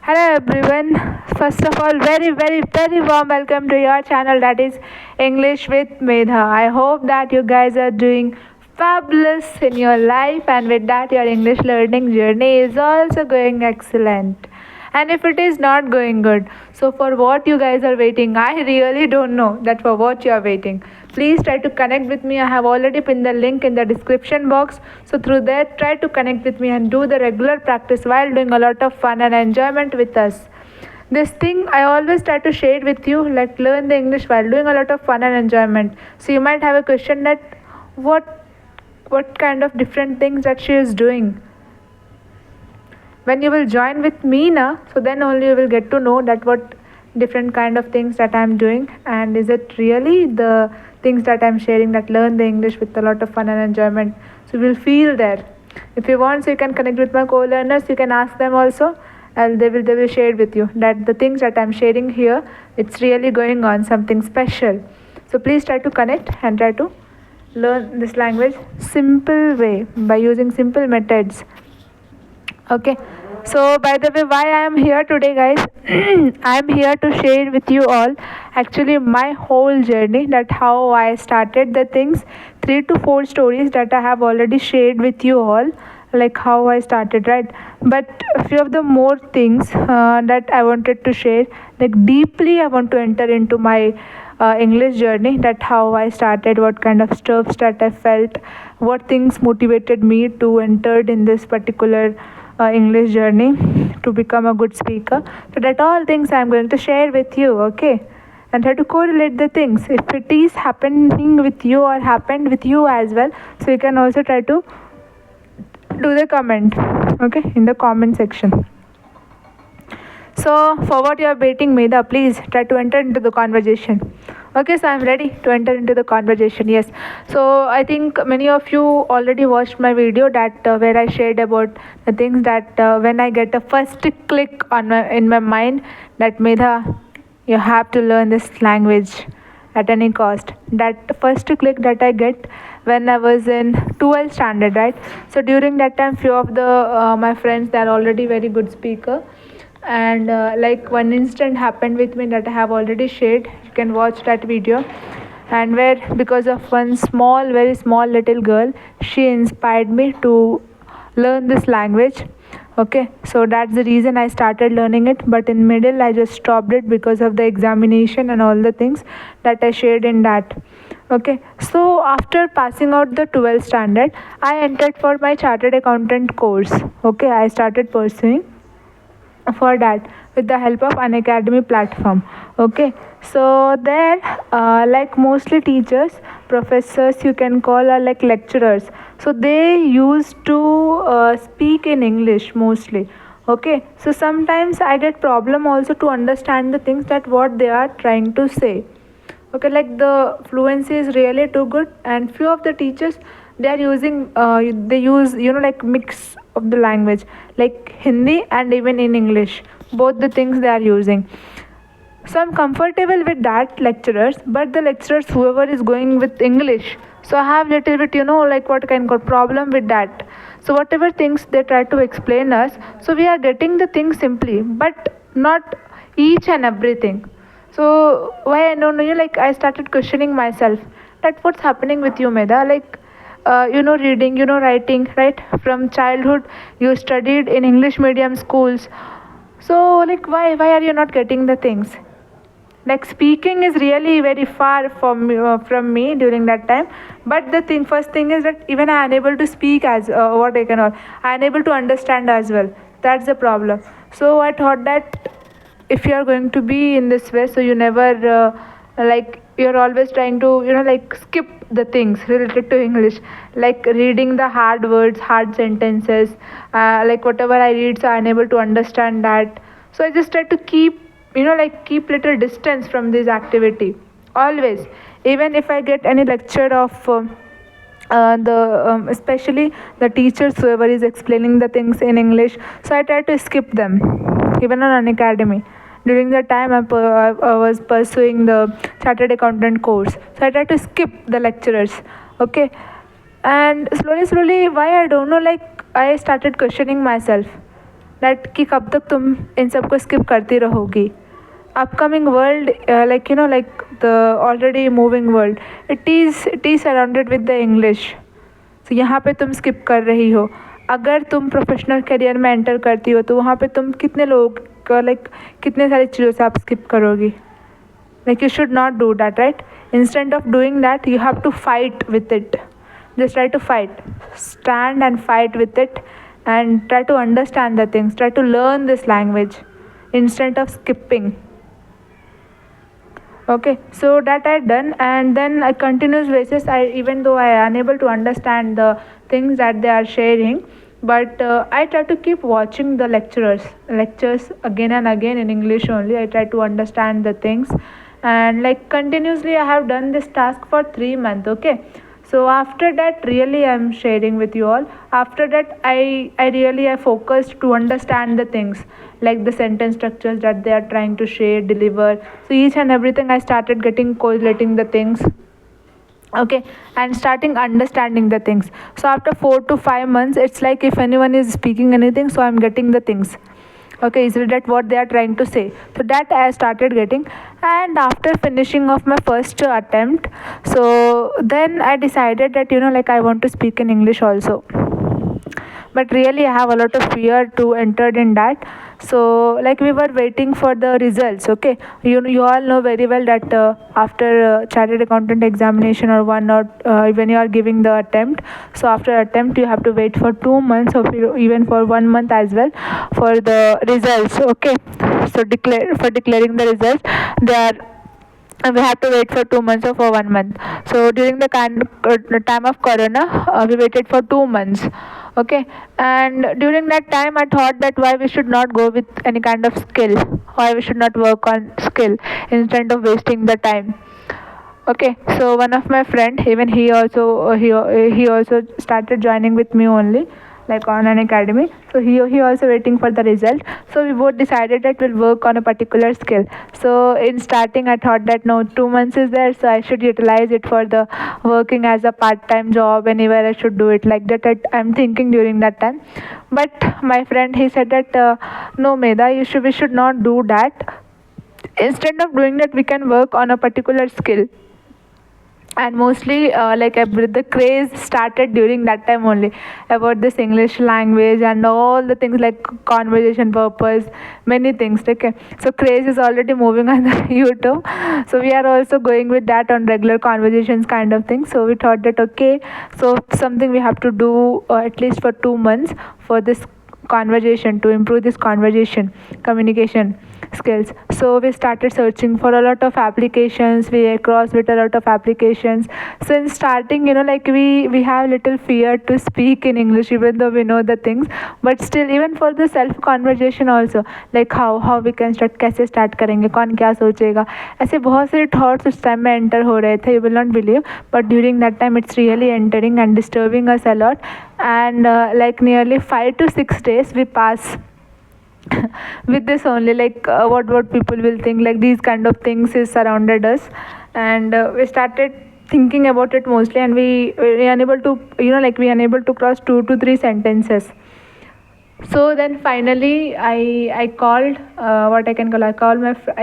Hello everyone. First of all, very warm welcome to your channel that is English with Medha. I hope that you guys are doing fabulous in your life and with that your English learning journey is also going excellent. And if it is not going good, so for what you guys are waiting, I really don't know that for what you are waiting. Please try to connect with me. I have already pinned the link in the description box. So through there, try to connect with me and do the regular practice while doing a lot of fun and enjoyment with us. This thing I always try to share it with you, like learn the English while doing a lot of fun and enjoyment. So you might have a question that what kind of different things that she is doing. When you will join with me now, so then only you will get to know that what different kind of things that I'm doing and is it really the things that I'm sharing that learn the English with a lot of fun and enjoyment. So you will feel there. If you want, so you can connect with my co-learners, you can ask them also and they will share it with you that the things that I'm sharing here, it's really going on something special. So please try to connect and try to learn this language simple way by using simple methods. Okay, so by the way, why I am here today, guys? I am here to share with you all actually my whole journey, that how I started the things, 3 to 4 stories that I have already shared with you all, like how I started, right? But a few of the more things that I wanted to share, like deeply, I want to enter into my English journey, that how I started, what kind of stuff that I felt, what things motivated me to enter in this particular English journey to become a good speaker. So that all things I'm going to share with you, okay? And try to correlate the things. If it is happening with you or happened with you as well, so you can also try to do the comment, okay, in the comment section. So for what you are waiting, Medha, please try to enter into the conversation. Okay, so I'm ready to enter into the conversation. Yes. So I think many of you already watched my video that where I shared about the things that when I get a first click on in my mind that Medha, you have to learn this language at any cost. That first click that I get when I was in 12th standard, right? So during that time, few of the my friends, they are already very good speaker, and like one incident happened with me that I have already shared. You can watch that video, and where because of one small, very small little girl, she inspired me to learn this language. Okay, so that's the reason I started learning it, but in middle I just stopped it because of the examination and all the things that I shared in that. Okay, so after passing out the 12th standard, I entered for my chartered accountant course. Okay, I started pursuing for that with the help of an academy platform. Okay, so there like mostly teachers, professors you can call, are like lecturers, so they used to speak in English mostly. Okay, so sometimes I get problem also to understand the things that what they are trying to say. Okay, like the fluency is really too good, and few of the teachers, they are using they use like mix of the language, like Hindi and even in English, both the things they are using. So I'm comfortable with that lecturers, but the lecturers whoever is going with English, so I have little bit like what kind of problem with that. So whatever things they try to explain us, so we are getting the things simply, but not each and everything. So why I don't know, like I started questioning myself that what's happening with you, Medha, like reading, writing, right? From childhood you studied in English medium schools, so like why are you not getting the things? Like speaking is really very far from me during that time, but the thing first thing is that even I unable to speak as what I can, or I unable to understand as well. That's the problem. So I thought that if you are going to be in this way, so you never like you're always trying to like skip the things related to English, like reading the hard words, hard sentences, like whatever I read, so I'm unable to understand that. So I just try to keep like keep little distance from this activity always. Even if I get any lecture of the especially the teachers whoever is explaining the things in English, so I try to skip them even on an academy. During that time I was pursuing the chartered accountant course, so I try to skip the lecturers. Okay, and slowly why I don't know, like I started questioning myself that कि कब तक तुम इन सबको skip करती रहोगी. Upcoming world, like like the already moving world, it is surrounded with the English. So यहाँ पे तुम स्किप कर रही हो. अगर तुम प्रोफेशनल करियर में एंटर करती हो तो वहाँ पे तुम कितने लोग का कितने सारी चीज़ों से आप स्किप करोगी. Like you should not do that, right? Instead of doing that, you have to fight with it. Just try to fight. Stand and fight with it and try to understand the things. Try to learn this language instead of skipping. Okay, so that I done, and then a continuous basis, even though I unable to understand the things that they are sharing, but I try to keep watching the lectures again and again in English only. I try to understand the things, and continuously I have done this task for 3 months. Okay, so after that really I'm sharing with you all. After that I really I focused to understand the things, like the sentence structures that they are trying to share, deliver. So each and everything I started getting correlating the things. Okay, and starting understanding the things. So after 4 to 5 months, it's like if anyone is speaking anything, so I'm getting the things. Okay, is that what they are trying to say? So that I started getting, and after finishing of my first attempt, so then I decided that I want to speak in English also. But really I have a lot of fear to enter in that. So we were waiting for the results. Okay, you all know very well that after chartered accountant examination or one, or when you are giving the attempt, so after attempt you have to wait for 2 months or even for 1 month as well for the results. Okay, so declaring the results, they are we have to wait for 2 months or for 1 month. So during the time of corona, we waited for 2 months. Okay, and during that time I thought that why we should not go with any kind of skill, why we should not work on skill instead of wasting the time. Okay, so one of my friend, even he also started joining with me only, like on an academy. So he also waiting for the result. So we both decided that we'll work on a particular skill. So in starting I thought that no, 2 months is there, so I should utilize it for the working as a part-time job anywhere. I should do it like that. I'm thinking during that time. But my friend, he said that no Medha, we should not do that. Instead of doing that, we can work on a particular skill. And mostly the craze started during that time only about this English language and all the things like conversation purpose, many things. Okay, so craze is already moving on the YouTube, so we are also going with that on regular conversations kind of thing. So we thought that okay, so something we have to do at least for 2 months for this conversation, to improve this conversation communication skills. So we started searching for a lot of applications. We crossed with a lot of applications. So in starting, we have little fear to speak in English, even though we know the things. But still, even for the self conversation also, like how we can start, कैसे start करेंगे, कौन क्या सोचेगा, ऐसे बहुत सारे thoughts उस time में enter हो रहे थे. You will not believe, but during that time it's really entering and disturbing us a lot. And nearly 5 to 6 days we pass with this only, what people will think, like these kind of things is surrounded us. And we started thinking about it mostly, and we unable to we unable to cross 2 to 3 sentences. So then finally I called what I can call I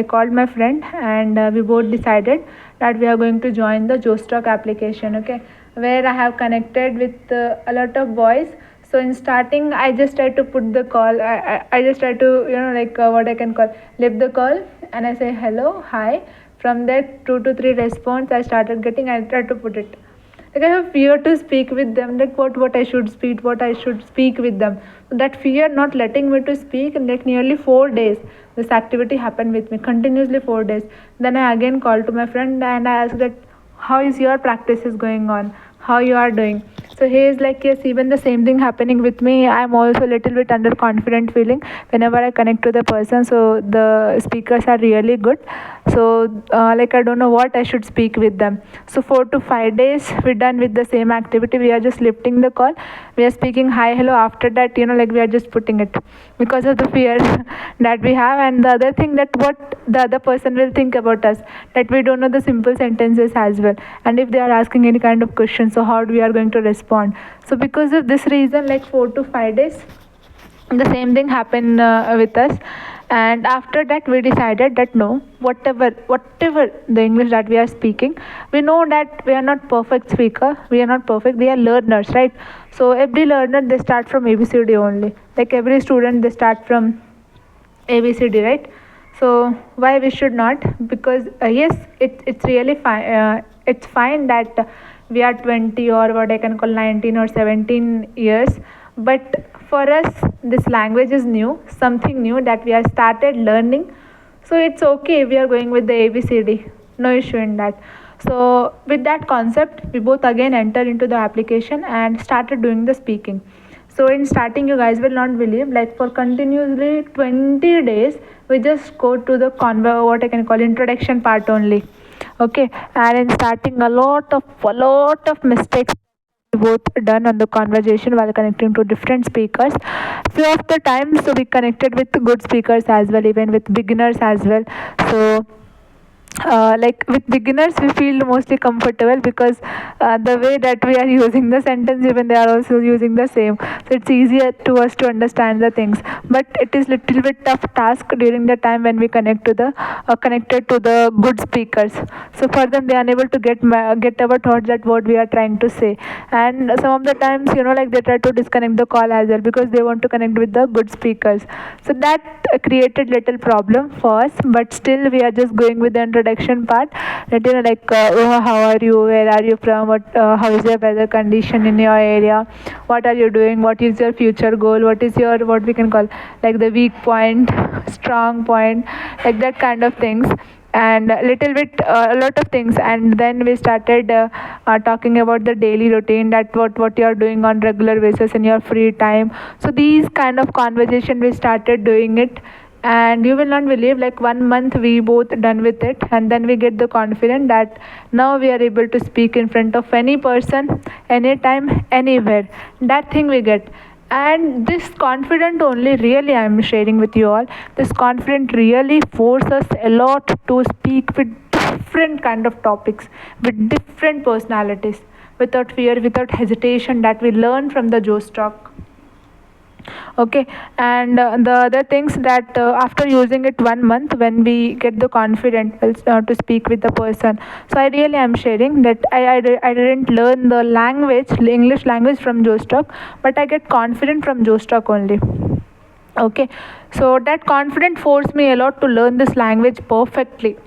called my friend, and we both decided that we are going to join the Jostock application. Okay, where I have connected with a lot of boys. So in starting I just tried to put the call, I just tried to what I can call, leave the call, and I say hello, hi. From that 2 to 3 response I started getting, I tried to put it. I have fear to speak with them, like what I should speak with them. So that fear not letting me to speak, and nearly 4 days this activity happened with me, continuously 4 days. Then I again called to my friend and I asked that how is your practice is going on, how you are doing. So he is like, yes, even the same thing happening with me. I'm also a little bit underconfident feeling whenever I connect to the person. So the speakers are really good. So I don't know what I should speak with them. So 4 to 5 days we're done with the same activity. We are just lifting the call. We are speaking hi, hello. After that, we are just putting it because of the fear that we have. And the other thing, that what the other person will think about us, that we don't know the simple sentences as well. And if they are asking any kind of question, so how we are going to respond. So because of this reason, 4 to 5 days the same thing happened with us. And after that we decided that no, whatever the English that we are speaking, we know that we are not perfect speaker, we are not perfect, we are learners, right? So every learner, they start from ABCD only, like every student, they start from ABCD, right? So why we should not? Because yes, it's really fine, it's fine that we are 20, or what I can call 19 or 17 years, but for us this language is new, something new that we have started learning. So it's okay, we are going with the ABCD, no issue in that. So with that concept, we both again entered into the application and started doing the speaking. So in starting, you guys will not believe, like for continuously 20 days, we just go to the what I can call introduction part only. Okay, and in starting, a lot of mistakes we both done on the conversation while connecting to different speakers. Few of the times, so we connected with good speakers as well, even with beginners as well. So like with beginners we feel mostly comfortable, because the way that we are using the sentence, even they are also using the same, so it's easier to us to understand the things. But it is little bit tough task during the time when we connected to the good speakers. So for them, they are unable to get our thoughts, that what we are trying to say. And some of the times, like they try to disconnect the call as well, because they want to connect with the good speakers. So that created little problem for us, but still we are just going with the introduction part, that like oh, how are you, where are you from, how is your weather condition in your area, what are you doing, what is your future goal, what is your, what we can call, like the weak point, strong point, like that kind of things. And a little bit a lot of things. And then we started talking about the daily routine, that what you are doing on regular basis in your free time. So these kind of conversation we started doing it, and you will not believe, like 1 month we both done with it, and then we get the confidence that now we are able to speak in front of any person, anytime, anywhere. That thing we get. And this confident only, really I am sharing with you all, this confident really forces us a lot to speak with different kind of topics, with different personalities, without fear, without hesitation, that we learn from the Joe Talk. Okay. And the other things, that after using it 1 month, when we get the confidence to speak with the person, so I really am sharing that I didn't learn the language, English language, from Joe Talk, but I get confident from Joe Talk only. Okay. So that confidence forced me a lot to learn this language perfectly.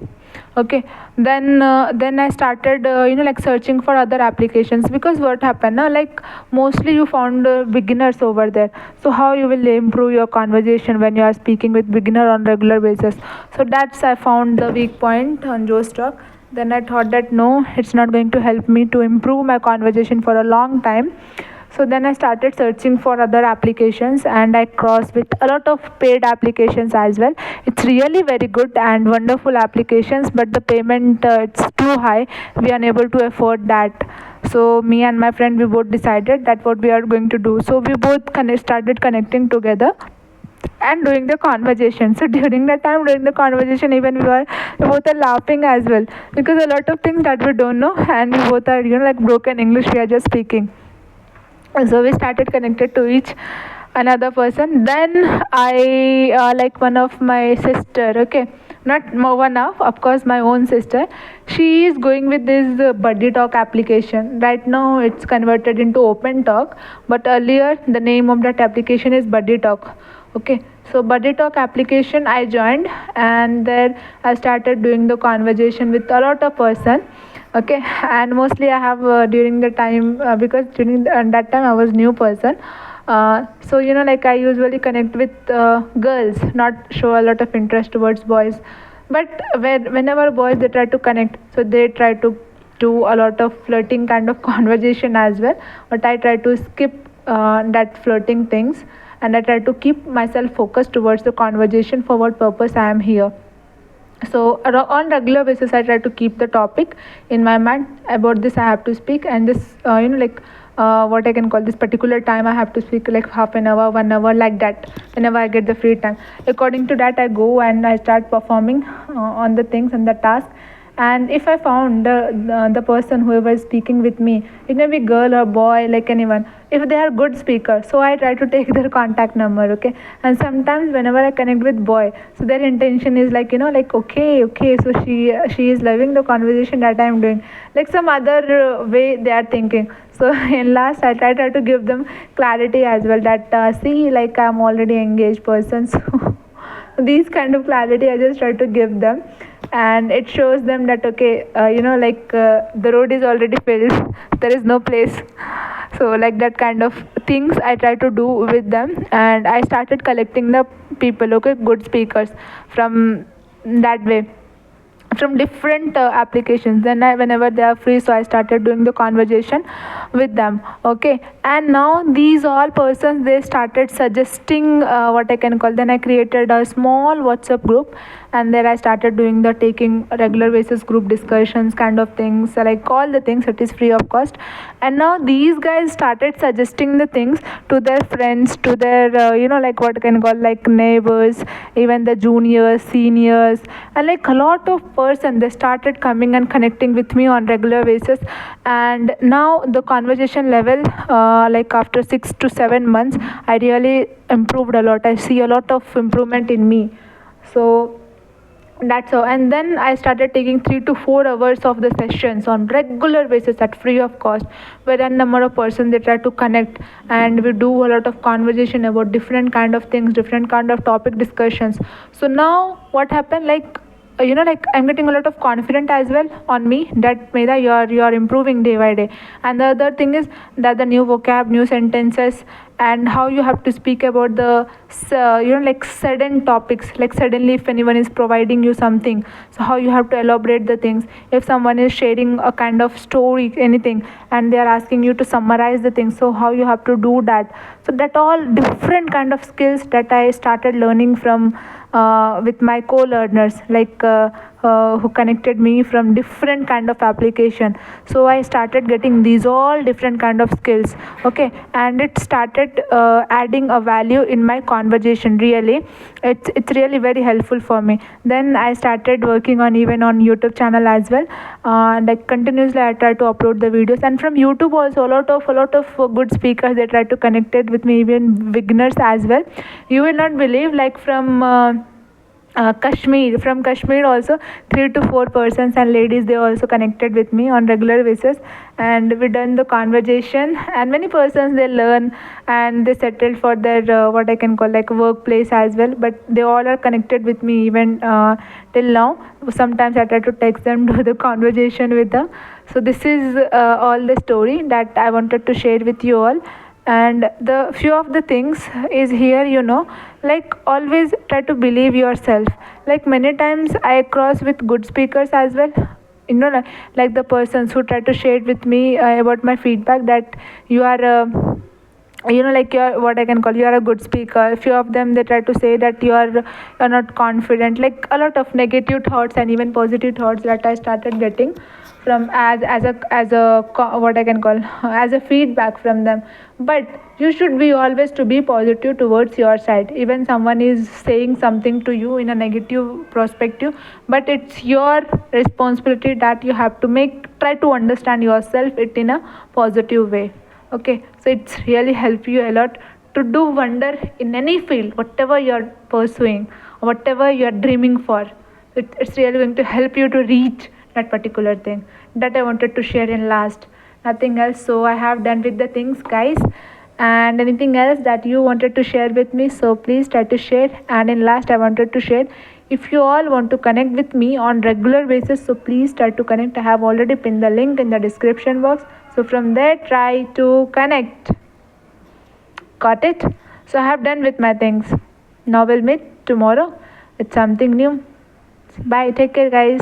Okay. Then I started like searching for other applications, because what happened now, like mostly you found beginners over there. So how you will improve your conversation when you are speaking with beginner on regular basis? So that's, I found the weak point on Joe's Talk. Then I thought that no, it's not going to help me to improve my conversation for a long time. So then I started searching for other applications, and I crossed with a lot of paid applications as well. It's really very good and wonderful applications, but the payment, it's too high, we are unable to afford that. So me and my friend, we both decided that what we are going to do. So we both started connecting together and doing the conversation. So during the time, during the conversation, even we both are laughing as well, because a lot of things that we don't know, and we both are, like broken English we are just speaking. So we started connected to each another person. Then I like one of my sister, okay, not one of course my own sister, she is going with this buddy talk application. Right now it's converted into open talk, but earlier the name of that application is buddy talk. Okay. So buddy talk application I joined, and then I started doing the conversation with a lot of person. Okay. And mostly I have during the time, because during that time I was new person, so like I usually connect with girls, not show a lot of interest towards boys. But whenever boys, they try to connect, so they try to do a lot of flirting kind of conversation as well, but I try to skip that flirting things, and I try to keep myself focused towards the conversation, for what purpose I am here. So on regular basis, I try to keep the topic in my mind, about this I have to speak, and this like what I can call, this particular time I have to speak, like half an hour, 1 hour, like that, whenever I get the free time. According to that, I go and I start performing on the things and the task. And if I found the person whoever is speaking with me, it may be girl or boy, like anyone, if they are good speaker, so I try to take their contact number. Okay. And sometimes whenever I connect with boy, so their intention is like, like, okay, so she is loving the conversation that I am doing, like some other way they are thinking. So in last I try to give them clarity as well, that see, like, I'm already engaged person. So these kind of clarity I just try to give them, and it shows them that okay, the road is already filled, there is no place. So like that kind of things I try to do with them, and I started collecting the people, okay, good speakers from that way, from different applications. Then whenever they are free, so I started doing the conversation with them. Okay. And now these all persons, they started suggesting what I can call, then I created a small WhatsApp group, and there I started doing the taking regular basis group discussions kind of things, like all the things, it is free of cost. And now these guys started suggesting the things to their friends, to their like what I can call, like neighbors, even the juniors, seniors, and like a lot of person, they started coming and connecting with me on regular basis. And now the conversation level, like after 6 to 7 months, I really improved a lot, I see a lot of improvement in me. So that's how. And then I started taking 3 to 4 hours of the sessions on regular basis at free of cost, where a number of persons, they try to connect, and we do a lot of conversation about different kind of things, different kind of topic discussions. So now what happened, like, like I'm getting a lot of confidence as well on me, that Medha, you're improving day by day. And the other thing is that the new vocab, new sentences, and how you have to speak about the like sudden topics, like suddenly if anyone is providing you something, so how you have to elaborate the things. If someone is sharing a kind of story, anything, and they are asking you to summarize the things, so how you have to do that. So that all different kind of skills that I started learning from with my co-learners, like who connected me from different kind of application. So I started getting these all different kind of skills. Okay. And it started adding a value in my conversation. Really, it's really very helpful for me. Then I started working on, even on YouTube channel as well. Like continuously I try to upload the videos, and from YouTube also a lot of good speakers, they try to connect it with me, even beginners as well. You will not believe, like from from Kashmir also, 3 to 4 persons and ladies, they also connected with me on regular basis, and we done the conversation, and many persons, they learn and they settled for their what I can call, like workplace as well. But they all are connected with me even till now. Sometimes I try to text them, do the conversation with them. So this is all the story that I wanted to share with you all. And the few of the things is here, like always try to believe yourself. Like many times I cross with good speakers as well, like the persons who try to share with me about my feedback, that you are like you're what I can call, you are a good speaker. A few of them, they try to say that you're not confident, like a lot of negative thoughts and even positive thoughts that I started getting from what I can call, as a feedback from them. But you should be always to be positive towards your side. Even someone is saying something to you in a negative perspective, but it's your responsibility that you have to try to understand yourself it in a positive way. Okay. So it's really help you a lot to do wonder in any field, whatever you're pursuing, whatever you're dreaming for. It's really going to help you to reach that particular thing. That I wanted to share in last, nothing else. So I have done with the things, guys. And anything else that you wanted to share with me, so please try to share. And in last, I wanted to share, if you all want to connect with me on regular basis, so please try to connect. I have already pinned the link in the description box, so from there try to connect. Got it? So I have done with my things. Now we'll meet tomorrow with something new. Bye. Take care, guys.